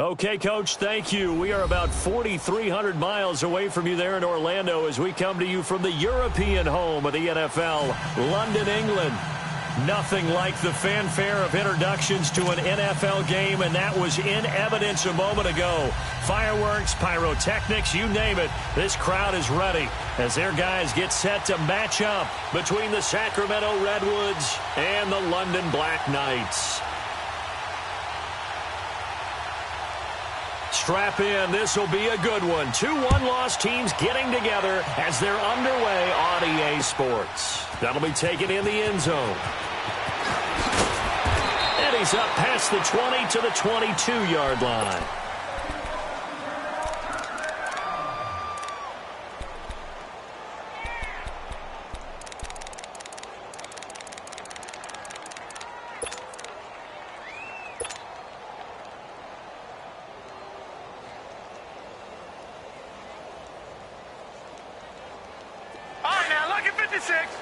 Okay, Coach, thank you. We are about 4,300 miles away from you there in Orlando as we come to you from the European home of the NFL, London, England. Nothing like the fanfare of introductions to an NFL game, and that was in evidence a moment ago. Fireworks, pyrotechnics, you name it. This crowd is ready as their guys get set to match up between the Sacramento Redwoods and the London Black Knights. Strap in. This will be a good one. 2 one-loss teams getting together as they're underway on EA Sports. That'll be taken in the end zone. And he's up past the 20 to the 22-yard line.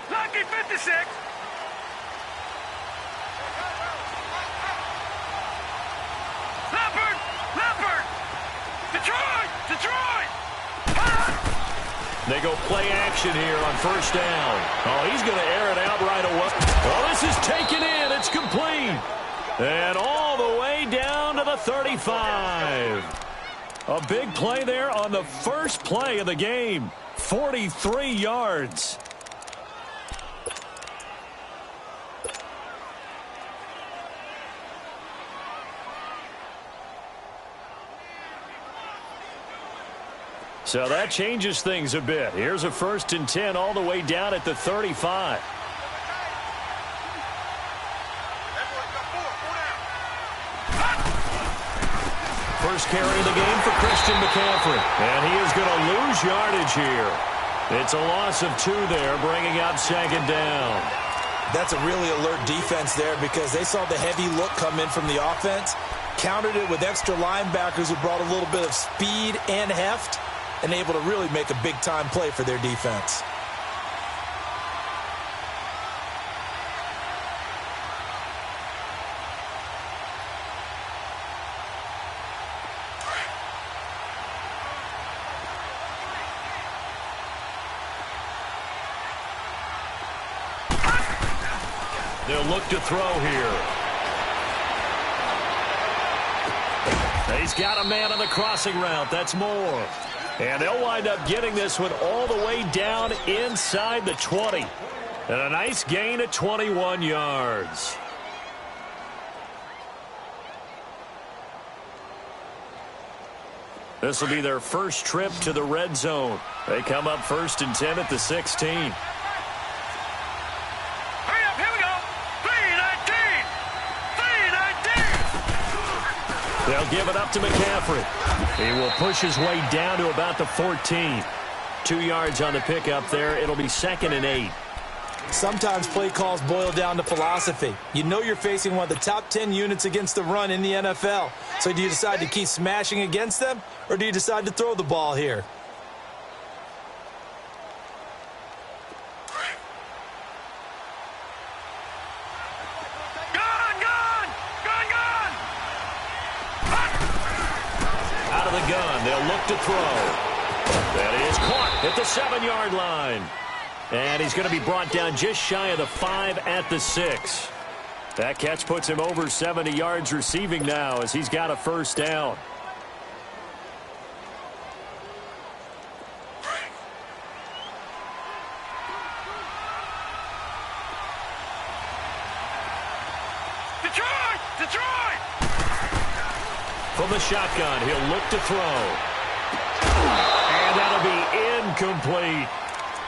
Lucky 56. Leopard. Detroit. They go play action here on first down. Oh, he's going to air it out right away. Oh, this is taken in. It's complete. And all the way down to the 35. A big play there on the first play of the game. 43 yards. So that changes things a bit. Here's a 1st and 10 all the way down at the 35. First carry of the game for Christian McCaffrey. And he is going to lose yardage here. It's a loss of 2 there, bringing up 2nd down. That's a really alert defense there because they saw the heavy look come in from the offense, countered it with extra linebackers who brought a little bit of speed and heft, and able to really make a big-time play for their defense. They'll look to throw here. He's got a man on the crossing route. That's Moore. And they'll wind up getting this one all the way down inside the 20. And a nice gain of 21 yards. This will be their first trip to the red zone. They come up 1st and 10 at the 16. Hurry up, here we go. 3-19. They'll give it up to McCaffrey. He will push his way down to about the 14. 2 yards on the pickup there. It'll be 2nd and 8. Sometimes play calls boil down to philosophy. You know you're facing one of the top 10 units against the run in the NFL. So do you decide to keep smashing against them, or do you decide to throw the ball here? Out of the gun, they'll look to throw. That is caught at the 7-yard line. And he's going to be brought down just shy of the 5 at the 6. That catch puts him over 70 yards receiving now as he's got a first down. Detroit! From the shotgun, he'll look to throw. And that'll be incomplete.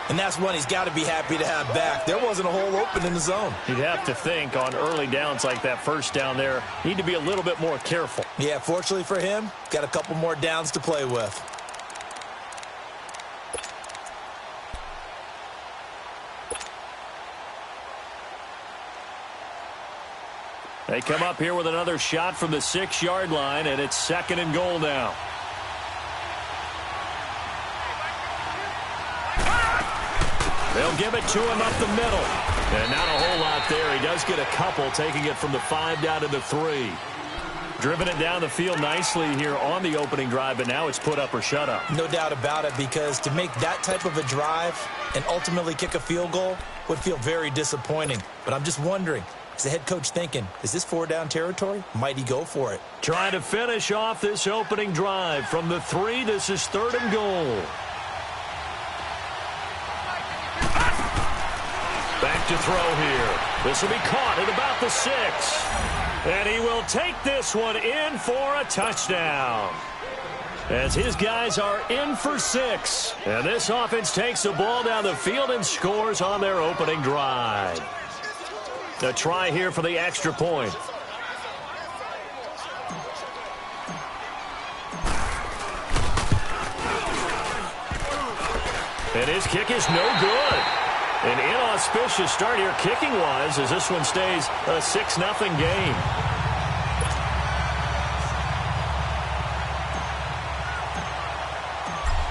And that's one he's got to be happy to have back. There wasn't a hole open in the zone. You'd have to think on early downs like that first down there, need to be a little bit more careful. Yeah, fortunately for him, got a couple more downs to play with. They come up here with another shot from the 6-yard line, and it's 2nd and goal now. They'll give it to him up the middle. And not a whole lot there. He does get a couple, taking it from the 5 down to the 3. Driven it down the field nicely here on the opening drive, but now it's put up or shut up. No doubt about it, because to make that type of a drive and ultimately kick a field goal would feel very disappointing. But I'm just wondering, is the head coach thinking, is this 4-down territory? Might he go for it? Trying to finish off this opening drive from the 3. This is 3rd and goal. Back to throw here. This will be caught at about the 6. And he will take this one in for a touchdown. As his guys are in for 6. And this offense takes the ball down the field and scores on their opening drive. The try here for the extra point. And his kick is no good. An inauspicious start here kicking-wise as this one stays a 6-0 game.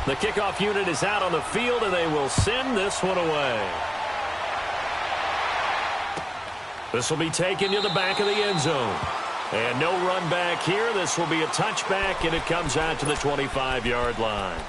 The kickoff unit is out on the field, and they will send this one away. This will be taken to the back of the end zone. And no run back here. This will be a touchback, and it comes out to the 25-yard line.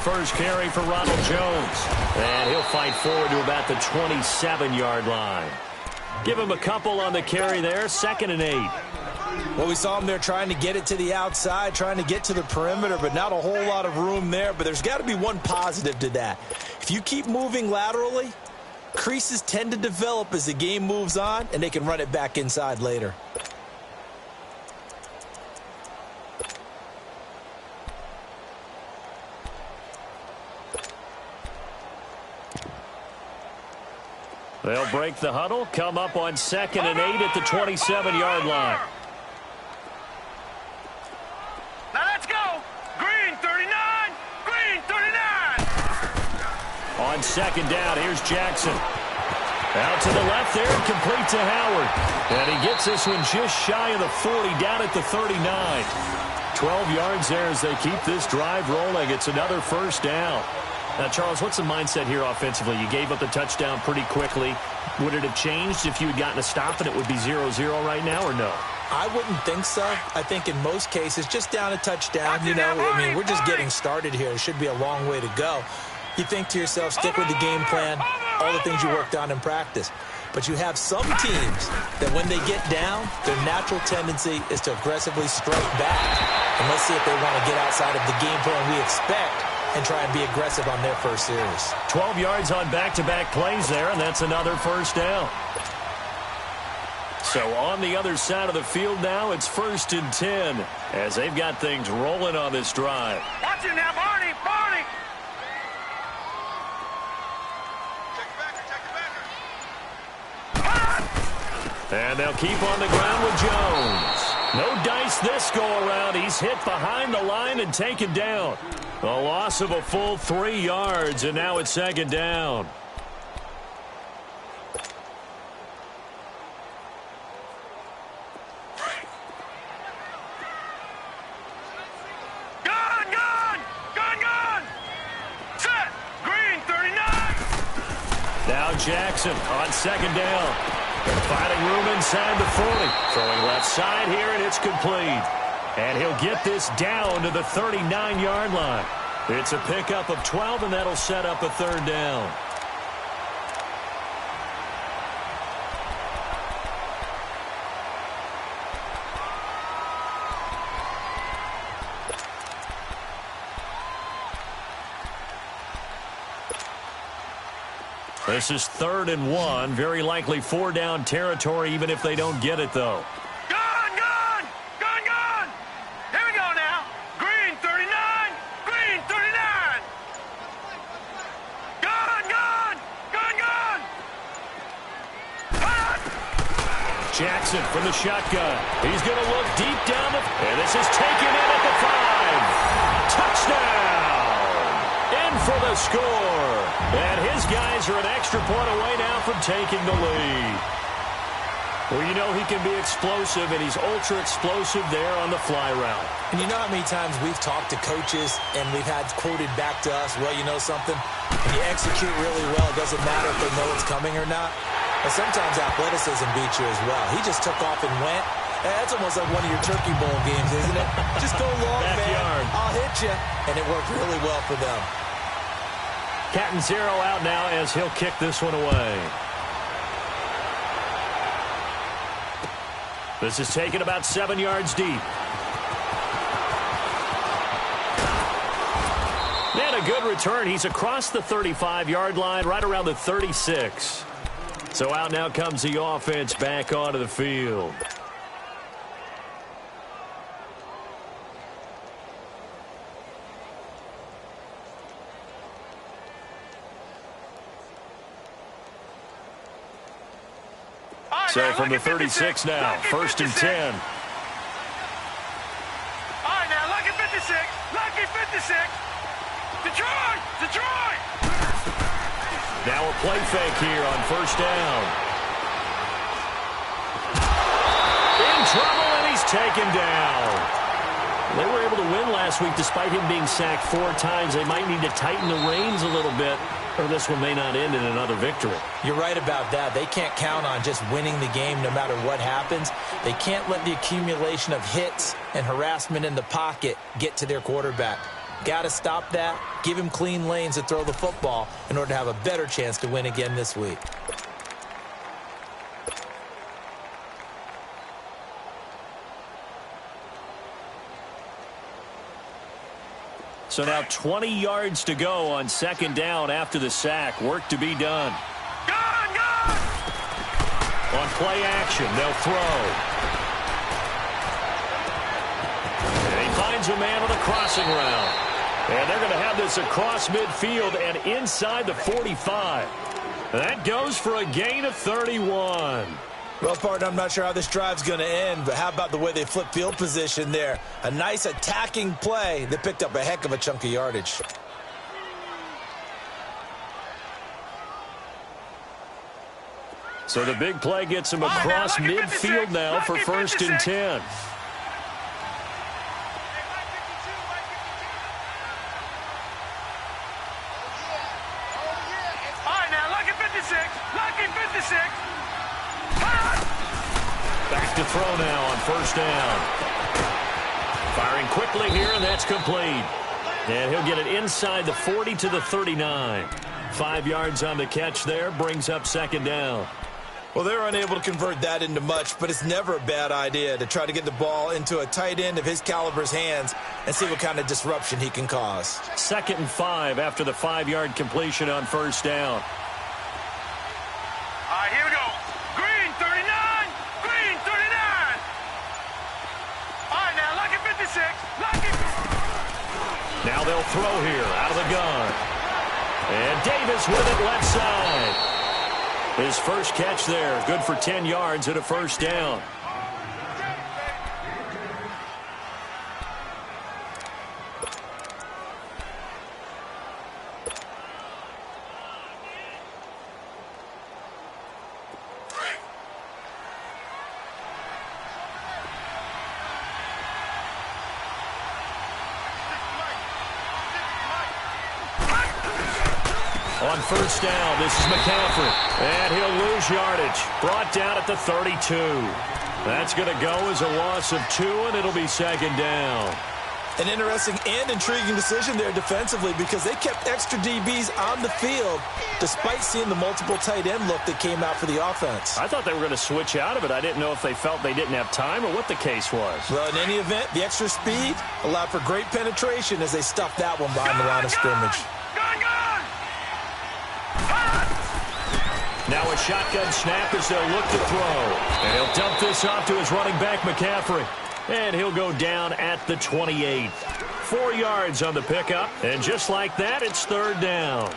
First carry for Ronald Jones. And he'll fight forward to about the 27-yard line. Give him a couple on the carry there. 2nd and 8. Well, we saw him there trying to get it to the outside, trying to get to the perimeter, but not a whole lot of room there. But there's got to be one positive to that. If you keep moving laterally, creases tend to develop as the game moves on, and they can run it back inside later. They'll break the huddle, come up on 2nd and 8 at the 27-yard line. Now let's go. Green 39. Green 39. On 2nd down, here's Jackson. Out to the left there and complete to Howard. And he gets this one just shy of the 40, down at the 39. 12 yards there as they keep this drive rolling. It's another first down. Now, Charles, what's the mindset here offensively? You gave up the touchdown pretty quickly. Would it have changed if you had gotten a stop and it would be 0-0 right now, or no? I wouldn't think so. I think in most cases, just down a touchdown, you know, I mean, we're just getting started here. It should be a long way to go. You think to yourself, stick with the game plan, all the things you worked on in practice. But you have some teams that when they get down, their natural tendency is to aggressively strike back. And let's see if they want to get outside of the game plan we expect and try and be aggressive on their first series. 12 yards on back-to-back plays there, and that's another first down. So on the other side of the field now, it's 1st and 10 as they've got things rolling on this drive. Watch it now, Barney. Barney. And they'll keep on the ground with Jones. No dice this go-around. He's hit behind the line and taken down. A loss of a full 3 yards, and now it's 2nd down. Gun! Set! Green 39! Now Jackson on 2nd down. Finding room inside the 40. Throwing left side here, and it's complete. And he'll get this down to the 39-yard line. It's a pickup of 12, and that'll set up a 3rd down. This is 3rd and 1. Very likely 4-down territory, even if they don't get it, though. Here we go now. Green 39. Green 39. Gun. Jackson from the shotgun. He's going to look deep down and this is taken in at the 5. Touchdown! In for the score. And his guys are an extra point away now from taking the lead. Well, you know he can be explosive, and he's ultra-explosive there on the fly route. And you know how many times we've talked to coaches, and we've had quoted back to us, well, you know something? When you execute really well, it doesn't matter if they know it's coming or not. But sometimes athleticism beats you as well. He just took off and went. That's almost like one of your Turkey Bowl games, isn't it? Just go long, Backyard. man. I'll hit you. And it worked really well for them. Cat and zero out now as he'll kick this one away. This is taken about 7 yards deep. And a good return. He's across the 35-yard line, right around the 36. So out now comes the offense back onto the field. So from the 36 now, first and 10. All right, now, lucky 56. Lucky 56. Detroit! Detroit! Now a play fake here on first down. In trouble, and he's taken down. They were able to win last week despite him being sacked 4 times. They might need to tighten the reins a little bit, or this one may not end in another victory. You're right about that. They can't count on just winning the game no matter what happens. They can't let the accumulation of hits and harassment in the pocket get to their quarterback. Got to stop that, give him clean lanes to throw the football in order to have a better chance to win again this week. So now 20 yards to go on second down after the sack. Work to be done. Gone, gone! On play action, they'll throw. And he finds a man on the crossing route. And they're going to have this across midfield and inside the 45. That goes for a gain of 31. Well, partner, I'm not sure how this drive's going to end, but how about the way they flip field position there? A nice attacking play that picked up a heck of a chunk of yardage. So the big play gets him across midfield now for first and 10. All right, now, lucky 56. Lucky 56. Back to throw now on first down. Firing quickly here, and that's complete. And he'll get it inside the 40 to the 39. 5 yards on the catch there, brings up second down. Well, they're unable to convert that into much, but it's never a bad idea to try to get the ball into a tight end of his caliber's hands and see what kind of disruption he can cause. 2nd and 5 after the 5-yard completion on first down. All right, here we go. Green 39. Green 39. All right, now, lucky 56. Lucky. Now they'll throw here out of the gun. And Davis with it left side. His first catch there, good for 10 yards and a first down. On first down, this is McCaffrey. And he'll lose yardage. Brought down at the 32. That's going to go as a loss of 2, and it'll be second down. An interesting and intriguing decision there defensively because they kept extra DBs on the field despite seeing the multiple tight end look that came out for the offense. I thought they were going to switch out of it. I didn't know if they felt they didn't have time or what the case was. Well, in any event, the extra speed allowed for great penetration as they stuffed that one behind the line of scrimmage. Now a shotgun snap as they'll look to throw. And he'll dump this off to his running back, McCaffrey. And he'll go down at the 28. 4 yards on the pickup. And just like that, it's third down.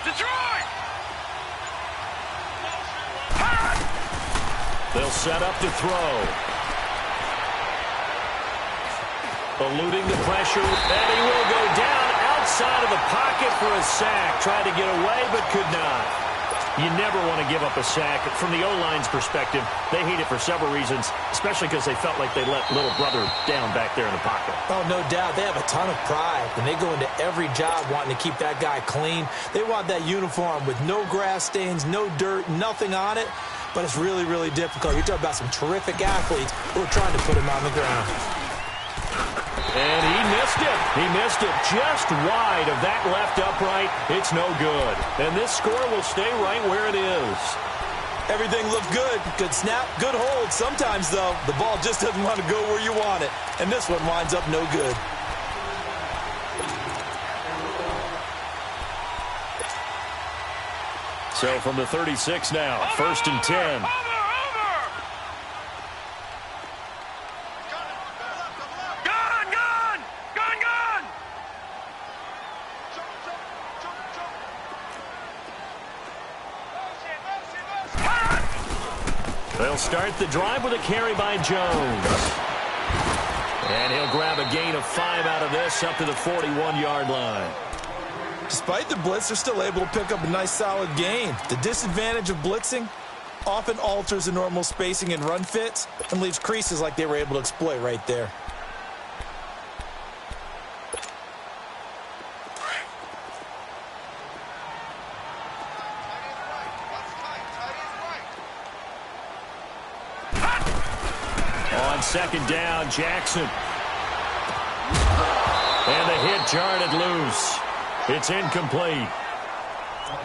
Detroit! They'll set up to throw. Eluding the pressure, and he will go down outside of the pocket for a sack. Tried to get away, but could not. You never want to give up a sack. From the O-line's perspective, they hate it for several reasons, especially because they felt like they let little brother down back there in the pocket. Oh, no doubt. They have a ton of pride, and they go into every job wanting to keep that guy clean. They want that uniform with no grass stains, no dirt, nothing on it, but it's really, really difficult. You're talking about some terrific athletes who are trying to put him on the ground. And he missed it. He missed it just wide of that left upright. It's no good. And this score will stay right where it is. Everything looked good. Good snap, good hold. Sometimes, though, the ball just doesn't want to go where you want it. And this one winds up no good. So from the 36 now, 1st and 10. They'll start the drive with a carry by Jones. And he'll grab a gain of 5 out of this up to the 41-yard line. Despite the blitz, they're still able to pick up a nice, solid gain. The disadvantage of blitzing often alters the normal spacing and run fits and leaves creases like they were able to exploit right there. On 2nd down, Jackson. And the hit jarred loose. It's incomplete.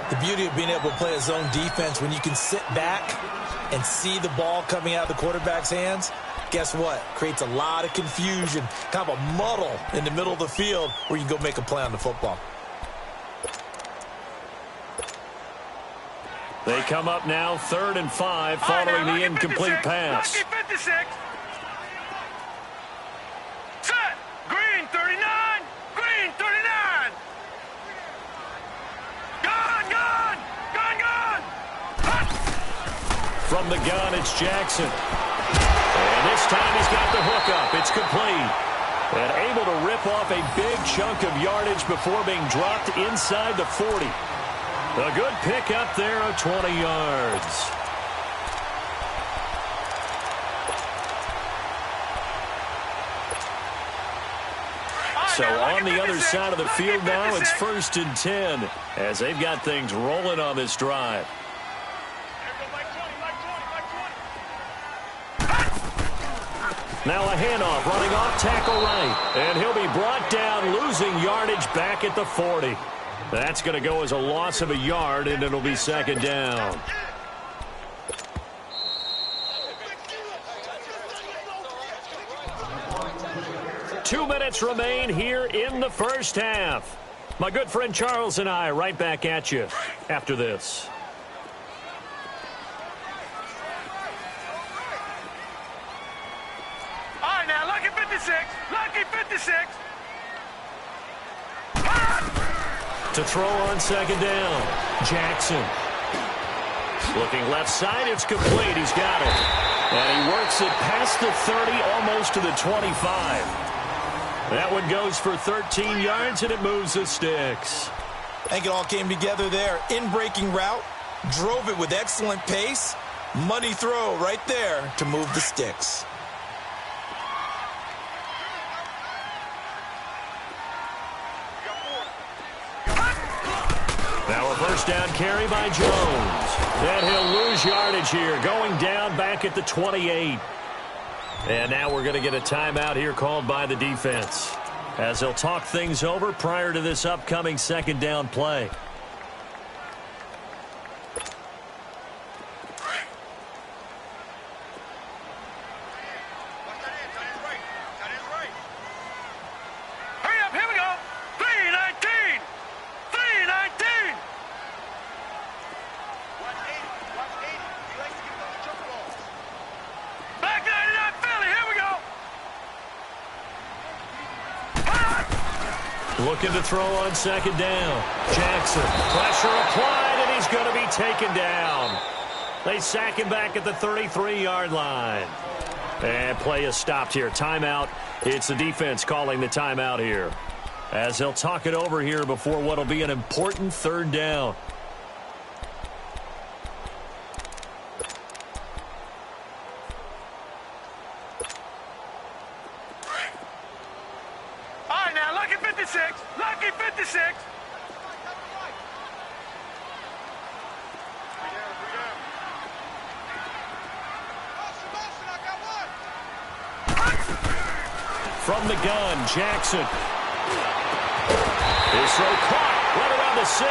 The beauty of being able to play a zone defense when you can sit back and see the ball coming out of the quarterback's hands, guess what? Creates a lot of confusion, kind of a muddle in the middle of the field where you can go make a play on the football. They come up now 3rd and 5 following the incomplete pass. Lucky 56. Set. Green 39. Green 39. Gun. From the gun, it's Jackson. And this time he's got the hook up. It's complete. And able to rip off a big chunk of yardage before being dropped inside the 40. A good pickup there of 20 yards. So on the other side of the field now, it's 1st and 10 as they've got things rolling on this drive. Now a handoff running off tackle right. And he'll be brought down, losing yardage back at the 40. That's going to go as a loss of a yard, and it'll be 2nd down. Two minutes remain here in the first half. My good friend Charles and I right back at you after this. All right, now, lucky 56. Lucky 56. To throw on 2nd down, Jackson. Looking left side, it's complete. He's got it. And he works it past the 30, almost to the 25. That one goes for 13 yards, and it moves the sticks. I think it all came together there. In-breaking route, drove it with excellent pace. Money throw right there to move the sticks. Now a first down carry by Jones. And he'll lose yardage here, going down back at the 28. And now we're going to get a timeout here called by the defense, as they'll talk things over prior to this upcoming 2nd down play. Hurry up, here we go. 319. 319. 180. He likes to give those jump balls. Back 99 Philly, here we go. Looking to throw on second down. Jackson, pressure applied, and he's going to be taken down. They sack him back at the 33-yard line. And play is stopped here. Timeout. It's the defense calling the timeout here, as they'll talk it over here before what will be an important third down. All right, now, lucky 56. Lucky 56. From the gun, Jackson. His throw caught right around the 6.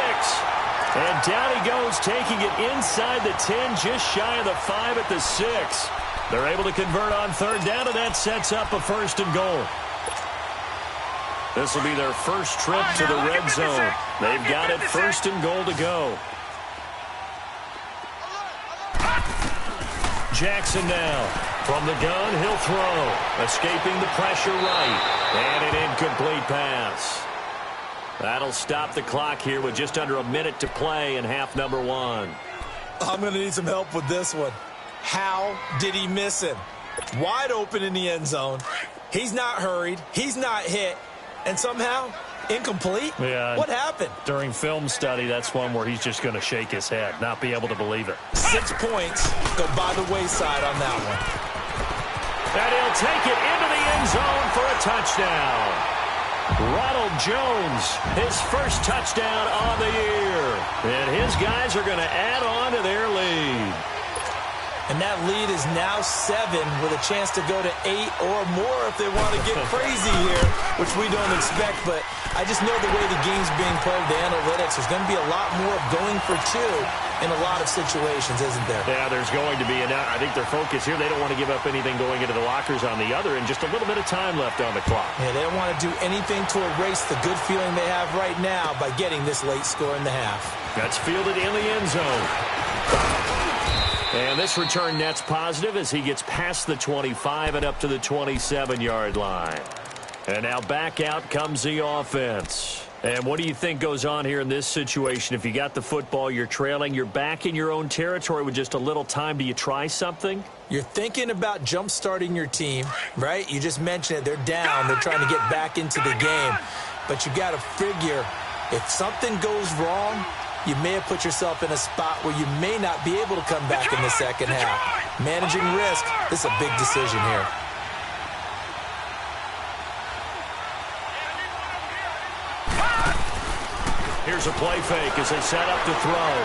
And down he goes, taking it inside the 10, just shy of the 5 at the 6. They're able to convert on third down, and that sets up a 1st and goal. This will be their first trip to the red zone. They've got it 1st and goal to go. Jackson now. From the gun, he'll throw. Escaping the pressure right. And an incomplete pass. That'll stop the clock here with just under a minute to play in half number 1. I'm going to need some help with this one. How did he miss him? Wide open in the end zone. He's not hurried. He's not hit. And somehow, incomplete? Yeah. What happened? During film study, that's one where he's just going to shake his head, not be able to believe it. 6 points go by the wayside on that one. And he'll take it into the end zone for a touchdown. Ronald Jones, his first touchdown on the year. And his guys are going to add on to their lead. And that lead is now 7 with a chance to go to 8 or more if they want to get crazy here, which we don't expect. But I just know the way the game's being played, the analytics, there's going to be a lot more of going for 2 in a lot of situations, isn't there? Yeah, there's going to be. And I think their focus here, they don't want to give up anything going into the lockers on the other, and just a little bit of time left on the clock. Yeah, they don't want to do anything to erase the good feeling they have right now by getting this late score in the half. That's fielded in the end zone. And this return net's positive as he gets past the 25 and up to the 27-yard line. And now back out comes the offense. And what do you think goes on here in this situation? If you got the football, you're trailing, you're back in your own territory with just a little time. Do you try something? You're thinking about jump-starting your team, right? You just mentioned it. They're down. They're trying to get back into the game. But you got to figure if something goes wrong, you may have put yourself in a spot where you may not be able to come back in the second half. Managing risk, this is a big decision here. Here's a play fake as they set up to throw.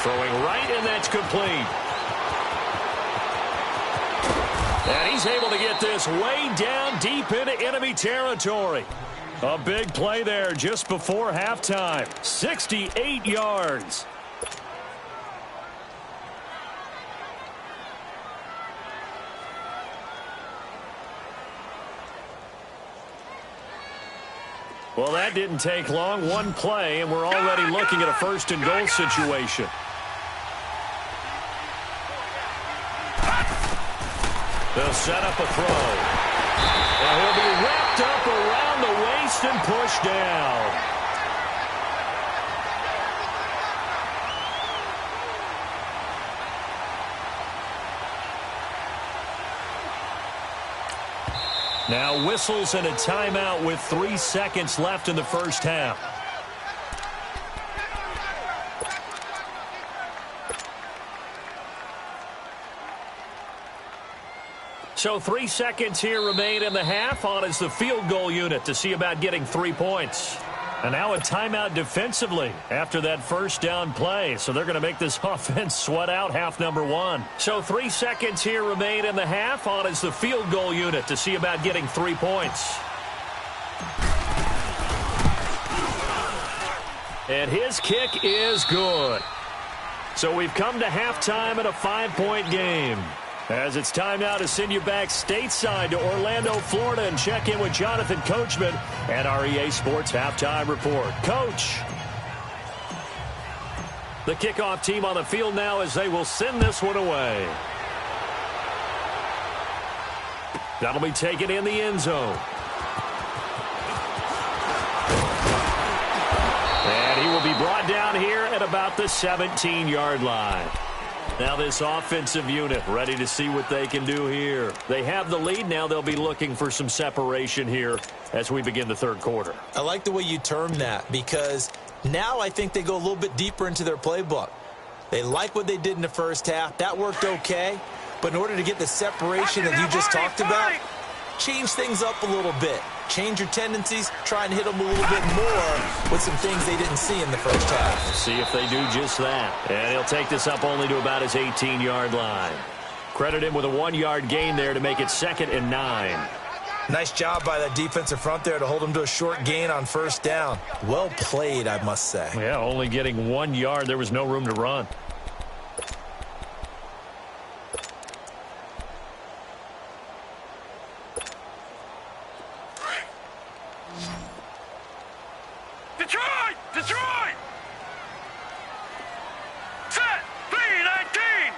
Throwing right, and that's complete. And he's able to get this way down deep into enemy territory. A big play there just before halftime. 68 yards. Well, that didn't take long. One play, and we're already looking at a 1st and goal situation. They'll set up a throw. And he'll be wrapped up around the waist and pushed down. Now whistles and a timeout with 3 seconds left in the first half. So 3 seconds here remain in the half. On is the field goal unit to see about getting 3 points. And now a timeout defensively after that first down play. So they're going to make this offense sweat out half number 1. So 3 seconds here remain in the half. On is the field goal unit to see about getting 3 points. And his kick is good. So we've come to halftime in a 5-point game. As it's time now to send you back stateside to Orlando, Florida, and check in with Jonathan Coachman and our EA Sports Halftime Report. Coach. The kickoff team on the field now as they will send this one away. That'll be taken in the end zone. And he will be brought down here at about the 17-yard line. Now this offensive unit ready to see what they can do here. They have the lead. Now they'll be looking for some separation here as we begin the third quarter. I like the way you term that, because now I think they go a little bit deeper into their playbook. They like what they did in the first half. That worked okay. But in order to get the separation that you just talked about, change things up a little bit. Change your tendencies, try and hit them a little bit more with some things they didn't see in the first half. See if they do just that. And he'll take this up only to about his 18-yard line. Credit him with a 1-yard gain there to make it 2nd and 9. Nice job by that defensive front there to hold him to a short gain on first down. Well played, I must say. Yeah, only getting 1 yard. There was no room to run. Detroit! Set! 3-19!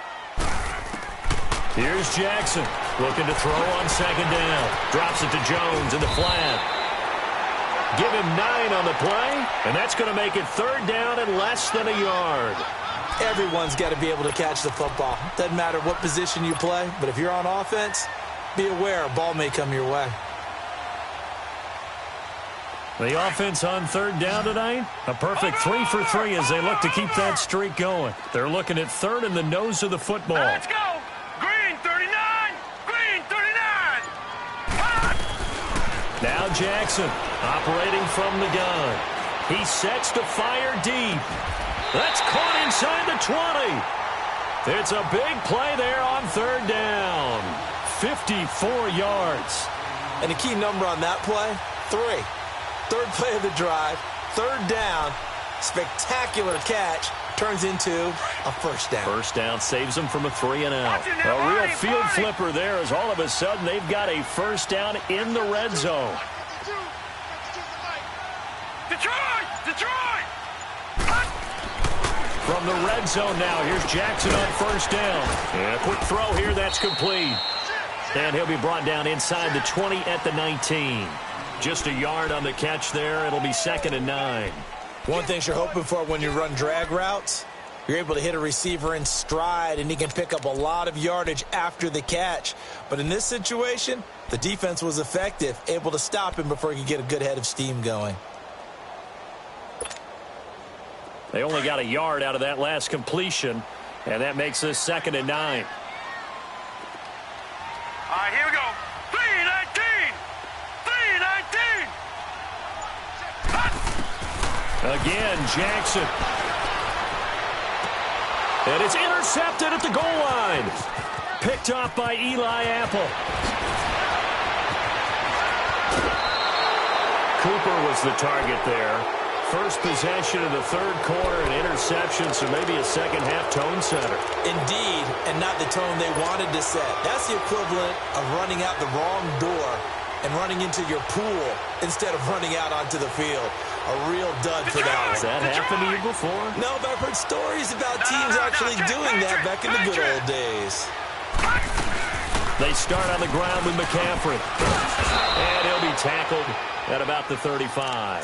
Here's Jackson looking to throw on 2nd down. Drops it to Jones in the flat. Give him 9 on the play, and that's going to make it 3rd down and less than a yard. Everyone's got to be able to catch the football. Doesn't matter what position you play, but if you're on offense, be aware a ball may come your way. The offense on 3rd down tonight, a perfect 3 for 3 as they look to keep that streak going. They're looking at 3rd in the nose of the football. Let's go! Green 39! Green 39! Now Jackson operating from the gun. He sets to fire deep. That's caught inside the 20. It's a big play there on 3rd down. 54 yards. And the key number on that play, 3. 3rd play of the drive, 3rd down, spectacular catch, turns into a first down. First down saves them from a 3-and-out. A real field flipper there as all of a sudden they've got a first down in the red zone. Detroit! From the red zone now, here's Jackson on first down. And a quick throw here, that's complete. And he'll be brought down inside the 20 at the 19. Just a yard on the catch there. It'll be 2nd and 9. One thing you're hoping for when you run drag routes, you're able to hit a receiver in stride, and he can pick up a lot of yardage after the catch. But in this situation, the defense was effective, able to stop him before he could get a good head of steam going. They only got a yard out of that last completion, and that makes this 2nd and 9. All right, here we go. 3-19! 3-19! Again, Jackson. And it's intercepted at the goal line. Picked off by Eli Apple. Cooper was the target there. First possession of the 3rd quarter, an interception, so maybe a second-half tone setter. Indeed, and not the tone they wanted to set. That's the equivalent of running out the wrong door and running into your pool instead of running out onto the field. A real dud for that one. Has that happened to you before? No, but I've heard stories about teams actually doing that back in the good old days. They start on the ground with McCaffrey. And he'll be tackled at about the 35.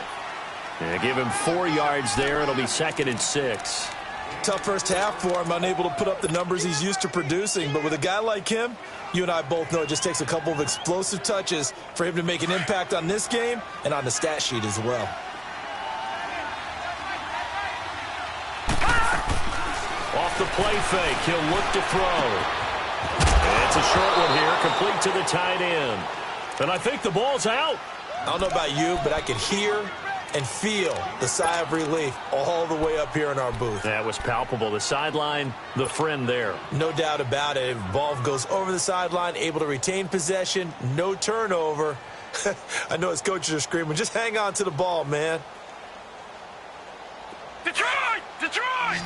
And give him 4 yards there. It'll be 2nd and 6. Tough first half for him, unable to put up the numbers he's used to producing. But with a guy like him, you and I both know it just takes a couple of explosive touches for him to make an impact on this game and on the stat sheet as well. Off the play fake, he'll look to throw. And it's a short one here, complete to the tight end. And I think the ball's out. I don't know about you, but I could hear and feel the sigh of relief all the way up here in our booth. That was palpable. The sideline, the friend there. No doubt about it. Ball goes over the sideline, able to retain possession, no turnover. I know his coaches are screaming, just hang on to the ball, man. Detroit! Detroit!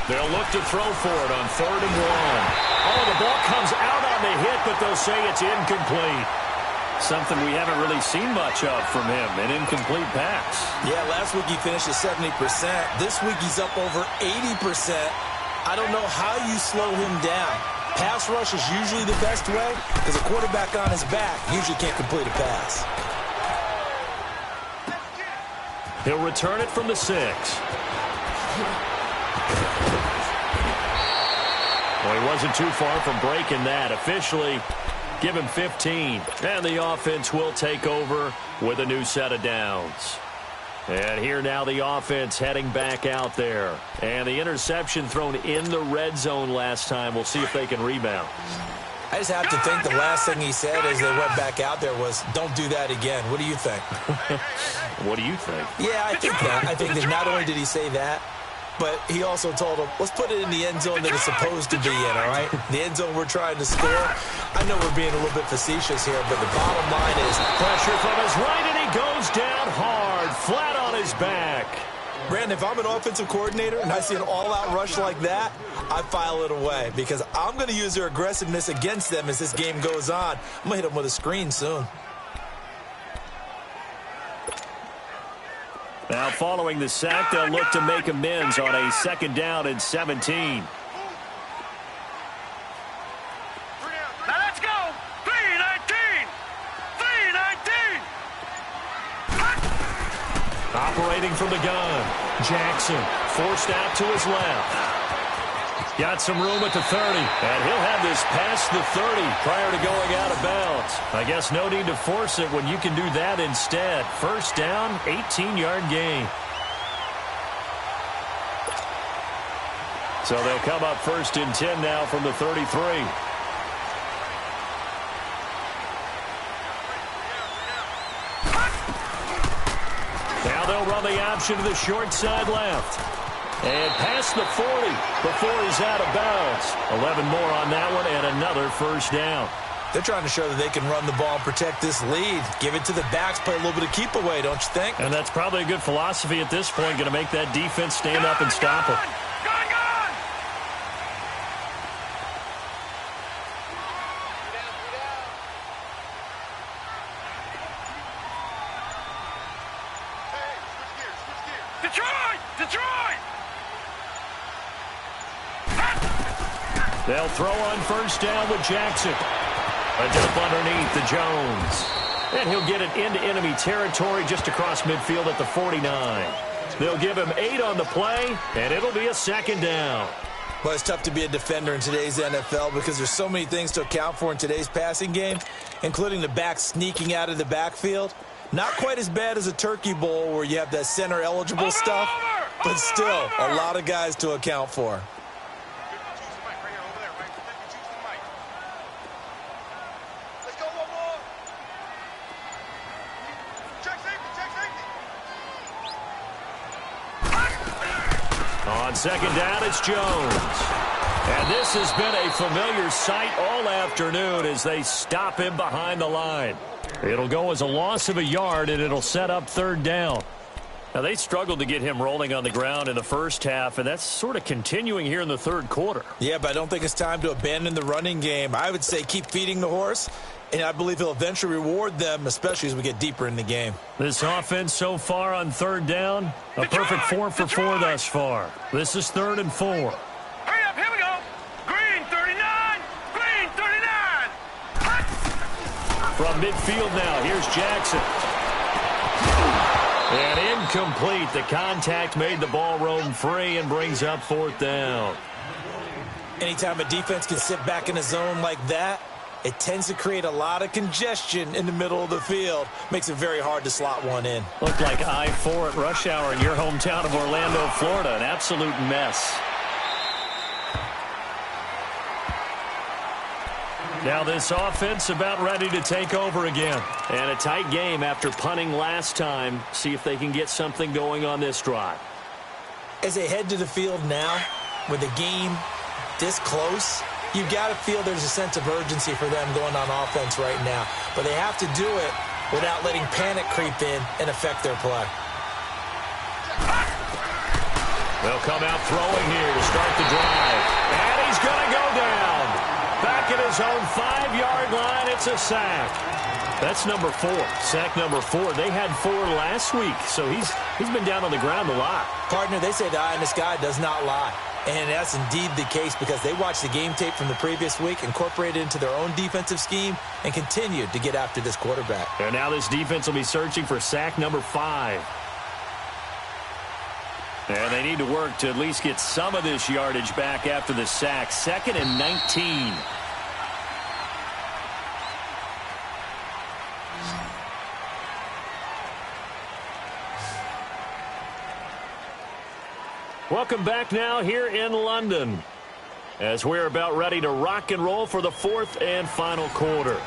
They'll look to throw for it on 3rd and 1. Oh, the ball comes out on the hit, but they'll say it's incomplete. Something we haven't really seen much of from him, an incomplete pass. Yeah, last week he finished at 70%. This week he's up over 80%. I don't know how you slow him down. Pass rush is usually the best way because a quarterback on his back usually can't complete a pass. He'll return it from the 6. Well, he wasn't too far from breaking that. Officially, give him 15. And the offense will take over with a new set of downs. And here now the offense heading back out there. And the interception thrown in the red zone last time. We'll see if they can rebound. I just have to think the last thing he said as they went back out there was, don't do that again. What do you think? What do you think? Yeah, I think that. I think that not only did he say that, but he also told him, let's put it in the end zone that it's supposed to be in, all right? The end zone we're trying to score. I know we're being a little bit facetious here, but the bottom line is pressure from his right, and he goes down hard, flat on his back. Brandon, if I'm an offensive coordinator and I see an all-out rush like that, I file it away because I'm going to use their aggressiveness against them as this game goes on. I'm going to hit them with a screen soon. Now, following the sack, they'll look to make amends on a 2nd down and 17. Now let's go. 3-19. 3-19. Operating from the gun. Jackson forced out to his left. Got some room at the 30, and he'll have this past the 30 prior to going out of bounds. I guess no need to force it when you can do that instead. 1st down, 18-yard gain. So they'll come up 1st and 10 now from the 33. Now they'll run the option to the short side left. And past the 40 before he's out of bounds. 11 more on that one and another 1st down. They're trying to show that they can run the ball and protect this lead. Give it to the backs, play a little bit of keep away, don't you think? And that's probably a good philosophy at this point, going to make that defense stand up and stop it. They'll throw on 1st down with Jackson. A dump underneath to Jones. And he'll get it into enemy territory just across midfield at the 49. They'll give him 8 on the play, and it'll be a 2nd down. Well, it's tough to be a defender in today's NFL because there's so many things to account for in today's passing game, including the back sneaking out of the backfield. Not quite as bad as a turkey bowl where you have that center-eligible stuff, but still a lot of guys to account for. On 2nd down, it's Jones. And this has been a familiar sight all afternoon as they stop him behind the line. It'll go as a loss of a yard, and it'll set up 3rd down. Now, they struggled to get him rolling on the ground in the 1st half, and that's sort of continuing here in the 3rd quarter. Yeah, but I don't think it's time to abandon the running game. I would say keep feeding the horse, and I believe he'll eventually reward them, especially as we get deeper in the game. This offense so far on 3rd down, a perfect 4 for 4 thus far. This is 3rd and 4. Hurry up, here we go. Green 39. Green 39. From midfield now, here's Jackson. And incomplete. The contact made the ball roam free and brings up 4th down. Anytime a defense can sit back in a zone like that, it tends to create a lot of congestion in the middle of the field. Makes it very hard to slot one in. Looked like I-4 at rush hour in your hometown of Orlando, Florida. An absolute mess. Now this offense about ready to take over again. And a tight game after punting last time. See if they can get something going on this drive. As they head to the field now, with the game this close, you've got to feel there's a sense of urgency for them going on offense right now. But they have to do it without letting panic creep in and affect their play. They'll come out throwing here to start the drive. And he's going to go down. Back at his own 5-yard line. It's a sack. That's number 4. Sack number 4. They had 4 last week, so he's been down on the ground a lot. Partner, they say the eye in the sky does not lie. And that's indeed the case because they watched the game tape from the previous week, incorporated it into their own defensive scheme, and continued to get after this quarterback. And now this defense will be searching for sack number 5. And they need to work to at least get some of this yardage back after the sack. 2nd and 19. Welcome back now here in London as we're about ready to rock and roll for the 4th and final quarter.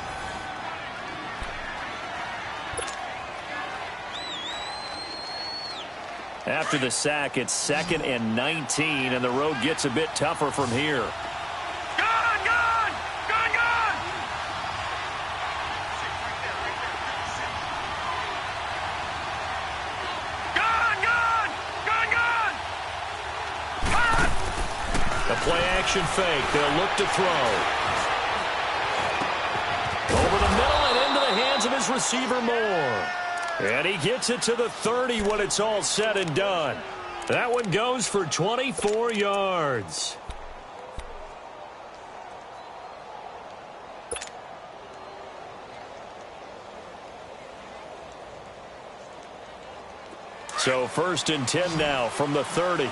After the sack, it's 2nd and 19, and the road gets a bit tougher from here. Play-action fake. They'll look to throw. Over the middle and into the hands of his receiver, Moore. And he gets it to the 30 when it's all said and done. That one goes for 24 yards. So 1st and 10 now from the 30.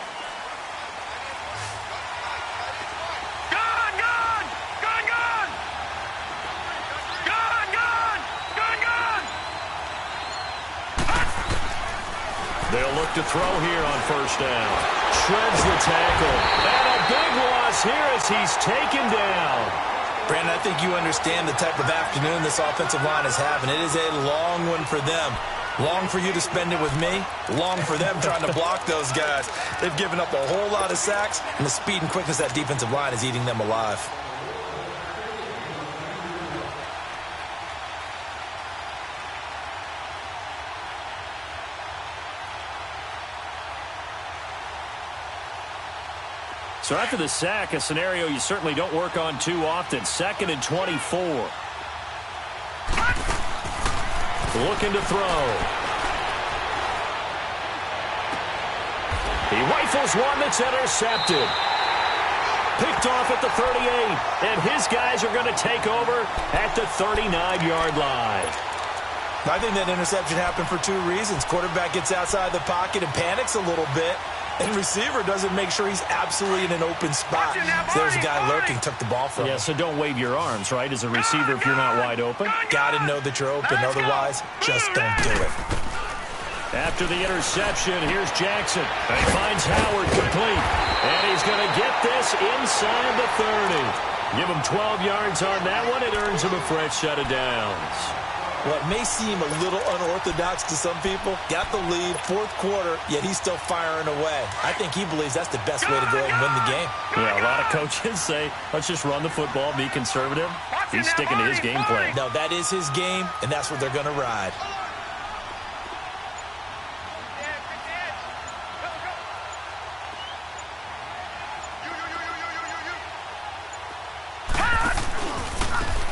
They'll look to throw here on 1st down. Shreds the tackle. And a big loss here as he's taken down. Brandon, I think you understand the type of afternoon this offensive line is having. It is a long one for them. Long for you to spend it with me. Long for them trying to block those guys. They've given up a whole lot of sacks, and the speed and quickness of that defensive line is eating them alive. So after the sack, a scenario you certainly don't work on too often. 2nd and 24. Looking to throw. He rifles one that's intercepted. Picked off at the 38. And his guys are going to take over at the 39-yard line. I think that interception happened for 2 reasons. Quarterback gets outside the pocket and panics a little bit. And receiver doesn't make sure he's absolutely in an open spot. So there's a guy lurking, took the ball from him. Yeah, so don't wave your arms, right, as a receiver if you're not wide open. Got to know that you're open. Otherwise, just don't do it. After the interception, here's Jackson. And he finds Howard complete. And he's going to get this inside the 30. Give him 12 yards on that one. It earns him a fresh set of downs. What may seem a little unorthodox to some people, got the lead, 4th quarter, yet he's still firing away. I think he believes that's the best way to go ahead and win the game. Yeah, a lot of coaches say, let's just run the football, be conservative. He's sticking to his game plan. No, that is his game, and that's what they're going to ride.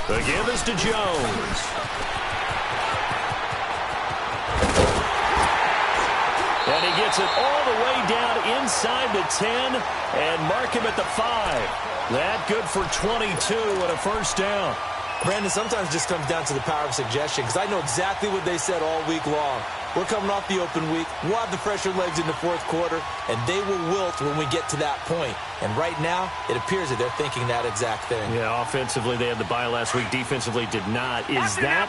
The give is to Jones. And he gets it all the way down inside the 10 and mark him at the 5. That good for 22 and a 1st down. Brandon, sometimes it just comes down to the power of suggestion because I know exactly what they said all week long. We're coming off the open week. We'll have the fresher legs in the 4th quarter, and they will wilt when we get to that point. And right now, it appears that they're thinking that exact thing. Yeah, offensively, they had the bye last week. Defensively, did not. Is that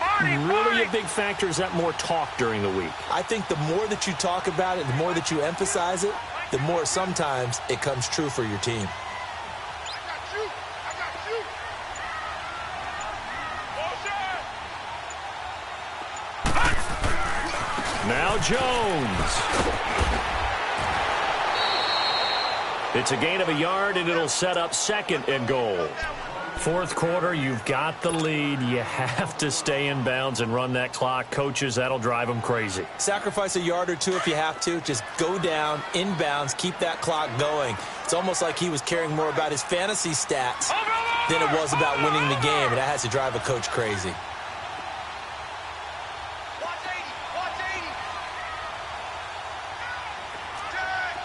really a big factor? Is that more talk during the week? I think the more that you talk about it, the more that you emphasize it, the more sometimes it comes true for your team. Now Jones. It's a gain of a yard, and it'll set up 2nd and goal. 4th quarter, you've got the lead. You have to stay in bounds and run that clock. Coaches, that'll drive them crazy. Sacrifice a yard or 2 if you have to. Just go down, inbounds, keep that clock going. It's almost like he was caring more about his fantasy stats than it was about winning the game, and that has to drive a coach crazy. Watch 80. Watch 80. Turn.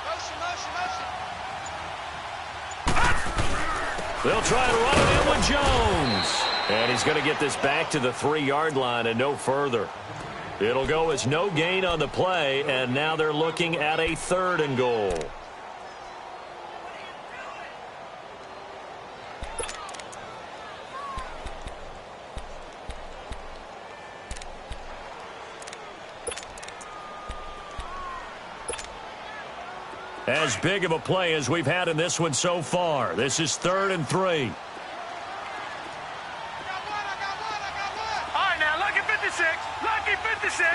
Motion, motion, motion. They'll try and run it in with Jones. And he's going to get this back to the 3-yard line and no further. It'll go as no gain on the play, and now they're looking at a 3rd and goal. As big of a play as we've had in this one so far. This is 3rd and 3. All right, now, lucky 56. Lucky 56.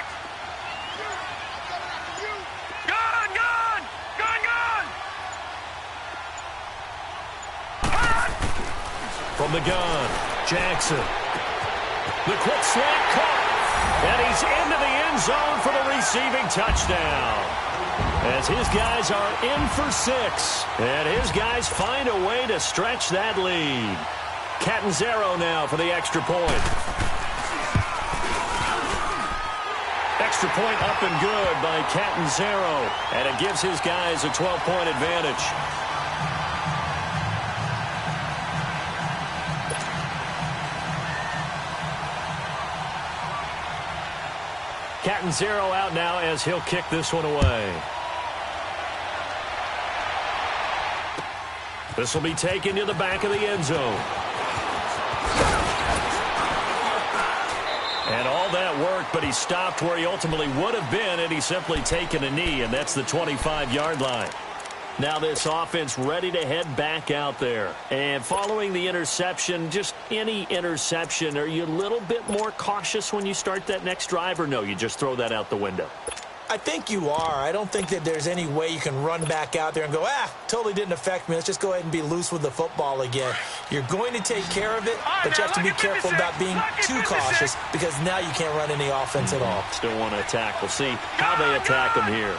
Gun, gun. Gun, gun. From the gun, Jackson. The quick slant caught. And he's into the end zone for the receiving touchdown. As his guys are in for 6. And his guys find a way to stretch that lead. Catanzaro now for the extra point. Extra point up and good by Catanzaro. And it gives his guys a 12-point advantage. Catanzaro out now as he'll kick this one away. This will be taken to the back of the end zone. And all that worked, but he stopped where he ultimately would have been had he simply taken a knee, and that's the 25-yard line. Now this offense ready to head back out there. And following the interception, just any interception, are you a little bit more cautious when you start that next drive, or no, you just throw that out the window? I think you are. I don't think that there's any way you can run back out there and go, totally didn't affect me. Let's just go ahead and be loose with the football again. You're going to take care of it, but you have to be careful about being too cautious because now you can't run any offense at all. Still want to attack. We'll see how they attack him here.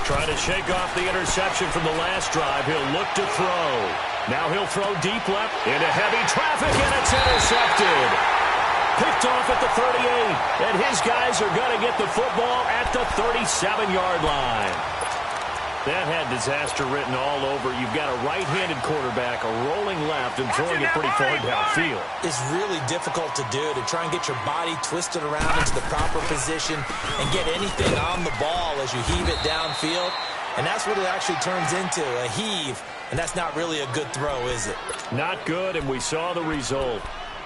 Trying to shake off the interception from the last drive. He'll look to throw. Now he'll throw deep left into heavy traffic, and it's intercepted. Picked off at the 38, and his guys are going to get the football at the 37-yard line. That had disaster written all over. You've got a right-handed quarterback, a rolling left, and throwing it pretty far downfield. It's really difficult to do, to try and get your body twisted around into the proper position and get anything on the ball as you heave it downfield. And that's what it actually turns into, a heave. And that's not really a good throw, is it? Not good, and we saw the result.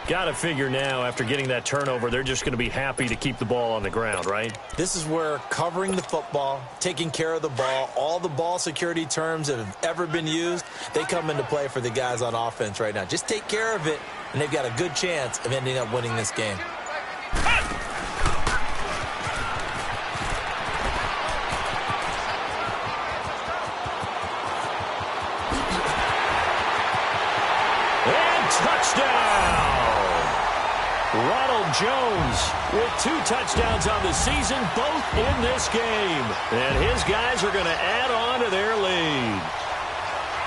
Got to figure now, after getting that turnover, they're just going to be happy to keep the ball on the ground, right? This is where covering the football, taking care of the ball, all the ball security terms that have ever been used, they come into play for the guys on offense right now. Just take care of it, and they've got a good chance of ending up winning this game. Ronald Jones with 2 touchdowns on the season, both in this game. And his guys are going to add on to their lead.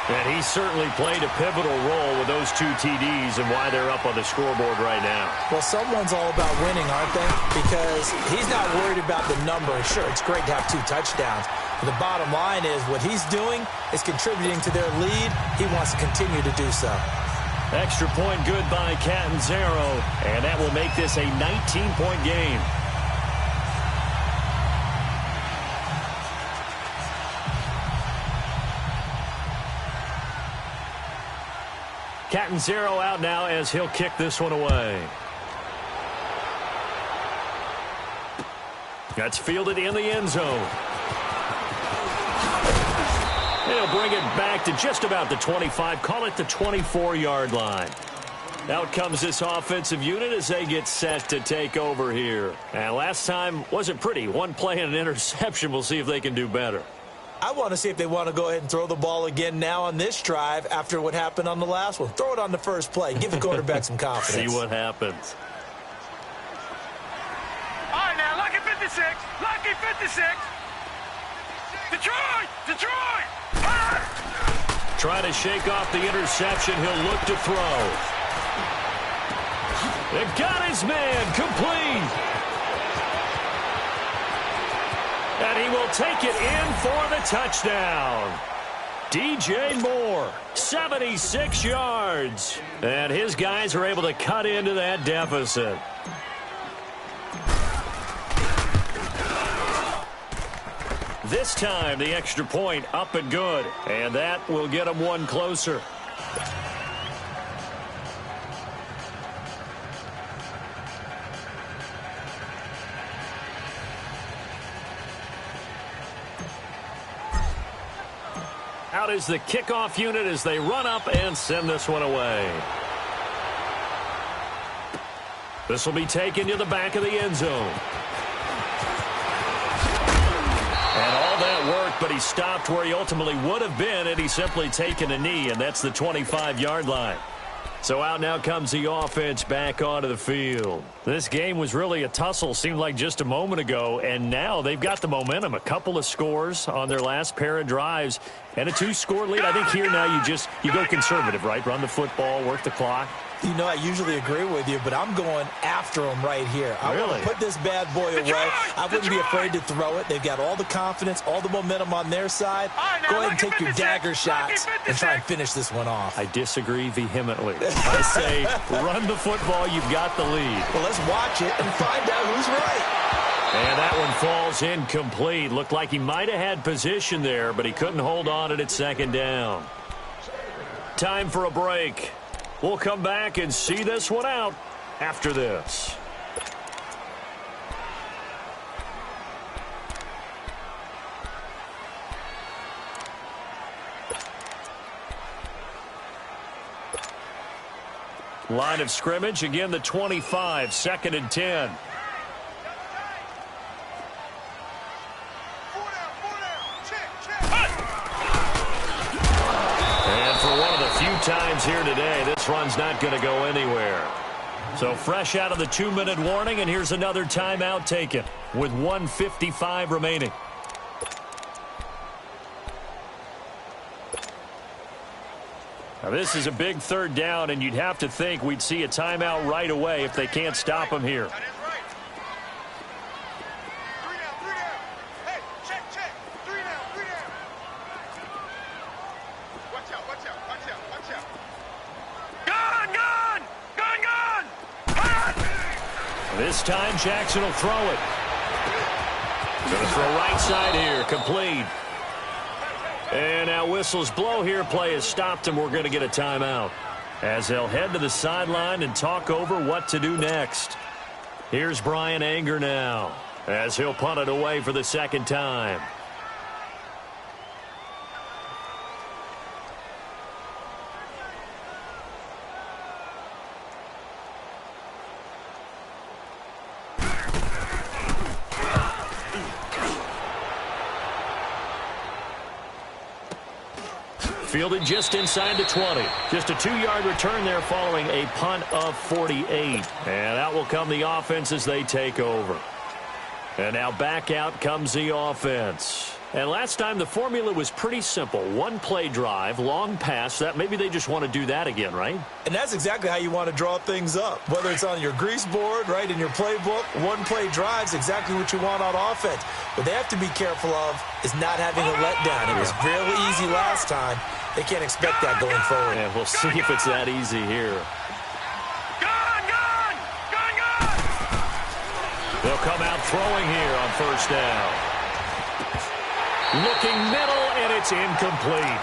And he certainly played a pivotal role with those 2 TDs and why they're up on the scoreboard right now. Well, someone's all about winning, aren't they? Because he's not worried about the number. Sure, it's great to have 2 touchdowns. But the bottom line is what he's doing is contributing to their lead. He wants to continue to do so. Extra point good by Catanzaro, and that will make this a 19-point game. Catanzaro out now as he'll kick this one away. That's fielded in the end zone. They'll bring it back to just about the 25, call it the 24-yard line. Out comes this offensive unit as they get set to take over here. And last time wasn't pretty. 1 play and an interception. We'll see if they can do better. I want to see if they want to go ahead and throw the ball again now on this drive after what happened on the last one. Throw it on the first play. Give the quarterback some confidence. See what happens. All right, now, lucky 56. Lucky 56. Detroit! Detroit! trying to shake off the interception. He'll look to throw. They got his man complete. And he will take it in for the touchdown. DJ Moore, 76 yards. And his guys are able to cut into that deficit. This time, the extra point up and good. And that will get them one closer. Out is the kickoff unit as they run up and send this one away. This will be taken to the back of the end zone. And all that work, but he stopped where he ultimately would have been had he simply taken a knee, and that's the 25-yard line. So out now comes the offense back onto the field. This game was really a tussle, seemed like just a moment ago, and now they've got the momentum. A couple of scores on their last pair of drives, and a 2-score lead. I think here now you go conservative, right? Run the football, work the clock. You know, I usually agree with you, but I'm going after him right here. I really want to put this bad boy away. I wouldn't be afraid to throw it. They've got all the confidence, all the momentum on their side. Go ahead and take your dagger shots and try and finish this one off. I disagree vehemently. I say run the football. You've got the lead. Well, let's watch it and find out who's right. And that one falls incomplete. Looked like he might have had position there, but he couldn't hold on at second down. Time for a break. We'll come back and see this one out after this. Line of scrimmage, again the 25, 2nd and 10. And for one of the few times here today, this run's not going to go anywhere. So fresh out of the 2-minute warning, and here's another timeout taken with 1:55 remaining. Now this is a big 3rd down, and you'd have to think we'd see a timeout right away if they can't stop him here. This time, Jackson will throw it. Going to throw right side here, complete. And now whistles blow here. Play has stopped, and we're going to get a timeout as they'll head to the sideline and talk over what to do next. Here's Brian Anger now as he'll punt it away for the 2nd time. Fielded just inside the 20. Just a 2-yard return there following a punt of 48. And out will come the offense as they take over. And now back out comes the offense. And last time the formula was pretty simple. 1-play drive, long pass. That maybe they just want to do that again, right? And that's exactly how you want to draw things up. Whether it's on your grease board, right, in your playbook, 1-play drive's exactly what you want on offense. What they have to be careful of is not having a letdown. It was really easy last time. They can't expect that going forward. And we'll see if it's that easy here. They'll come out throwing here on 1st down. Looking middle, and it's incomplete.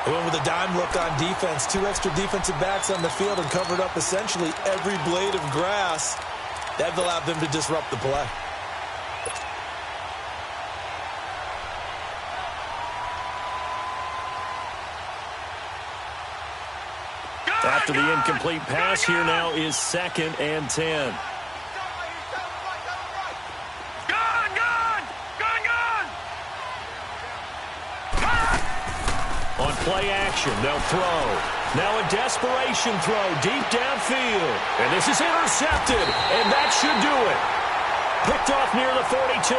They went with a dime look on defense. 2 extra defensive backs on the field and covered up essentially every blade of grass. That allowed them to disrupt the play. After the incomplete pass, here now is 2nd and 10. On play action, they'll throw. Now a desperation throw deep downfield. And this is intercepted, and that should do it. Picked off near the 42.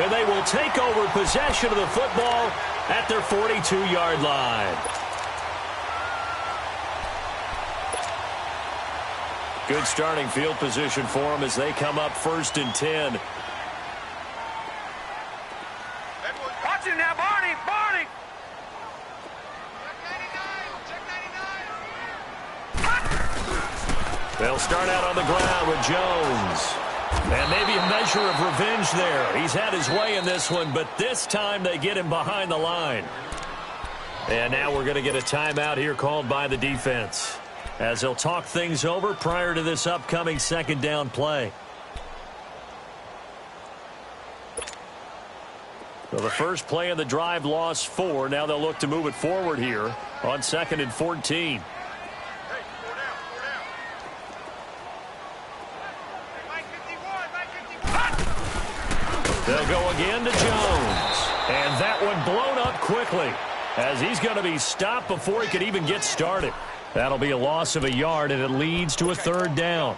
And they will take over possession of the football at their 42-yard line. Good starting field position for them as they come up 1st and 10. Watch him now, Barney! Barney! They'll start out on the ground with Jones. And maybe a measure of revenge there. He's had his way in this one, but this time they get him behind the line. And now we're going to get a timeout here called by the defense, as they'll talk things over prior to this upcoming 2nd down play. Well, the first play of the drive lost 4. Now they'll look to move it forward here on 2nd and 14. They'll go again to Jones. And that one blown up quickly, as he's going to be stopped before he could even get started. That'll be a loss of a yard, and it leads to a 3rd down.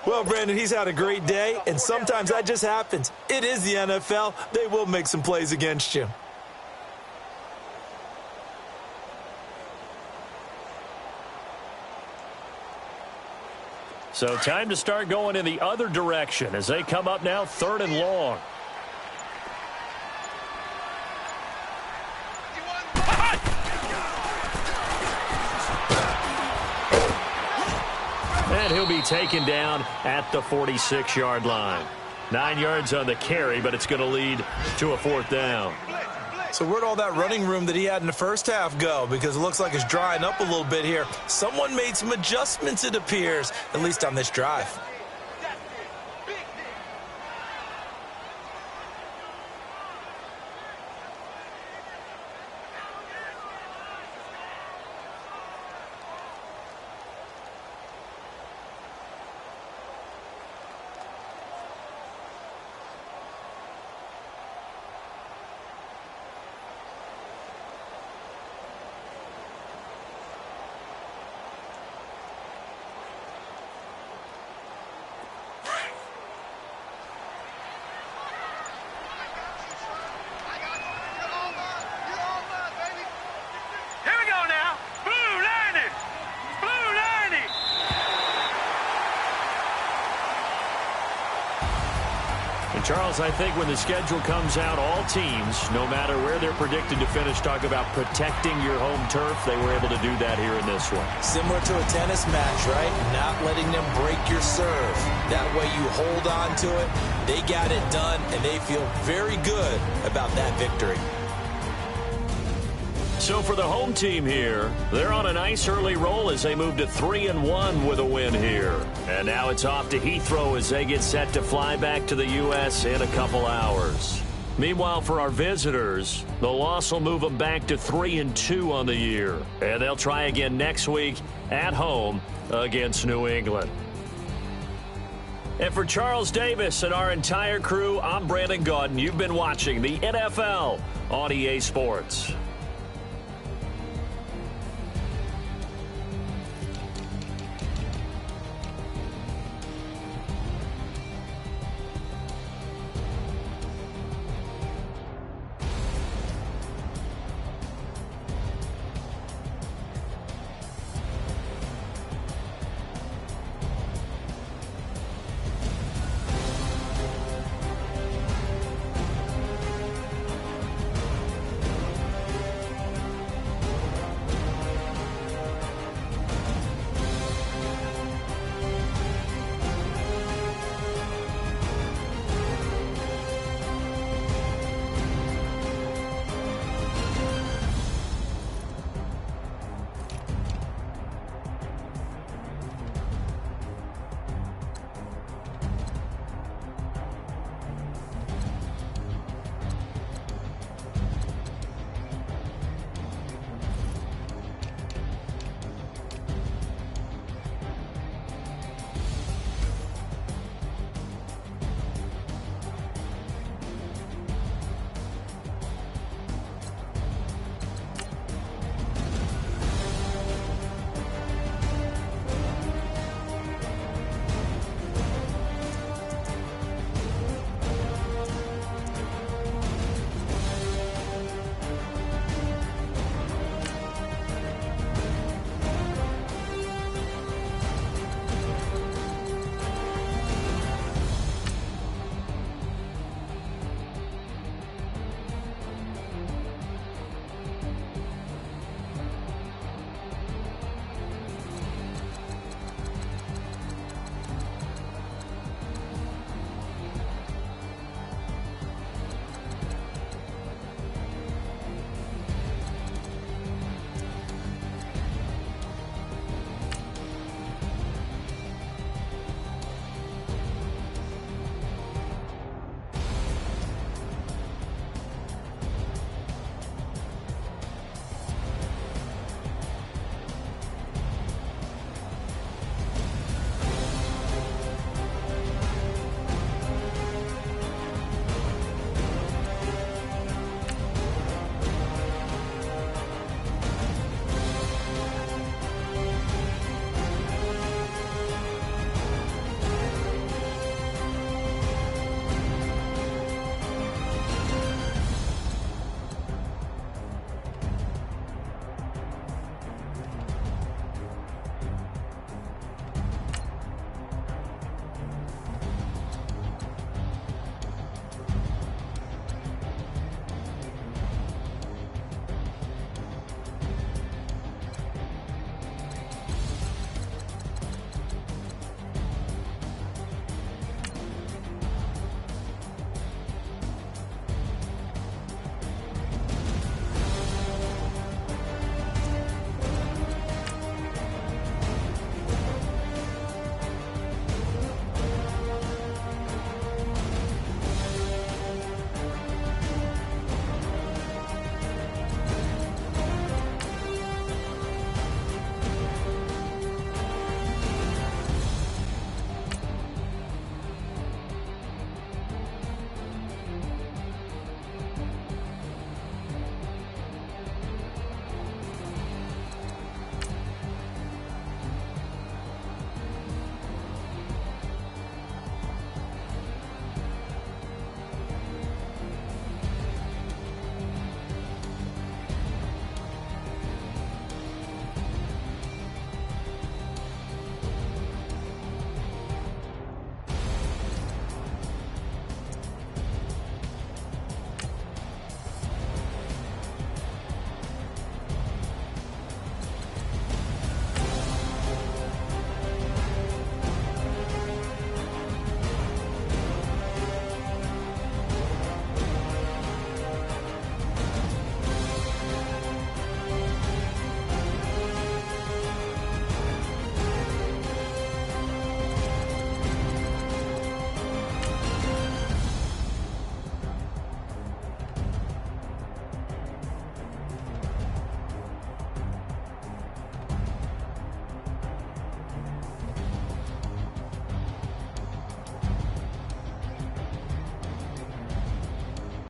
Well, Brandon, he's had a great day, and sometimes that just happens. It is the NFL. They will make some plays against you. So time to start going in the other direction as they come up now 3rd and long. And he'll be taken down at the 46-yard line. 9 yards on the carry, but it's going to lead to a 4th down. So where'd all that running room that he had in the first half go? Because it looks like it's drying up a little bit here. Someone made some adjustments, it appears, at least on this drive. Charles, I think when the schedule comes out, all teams, no matter where they're predicted to finish, talk about protecting your home turf. They were able to do that here in this one. Similar to a tennis match, right? Not letting them break your serve. That way you hold on to it. They got it done, and they feel very good about that victory. So for the home team here, they're on a nice early roll as they move to 3-1 with a win here. And now it's off to Heathrow as they get set to fly back to the U.S. in a couple hours. Meanwhile, for our visitors, the loss will move them back to 3-2 on the year. And they'll try again next week at home against New England. And for Charles Davis and our entire crew, I'm Brandon Gaudin. You've been watching the NFL on EA Sports.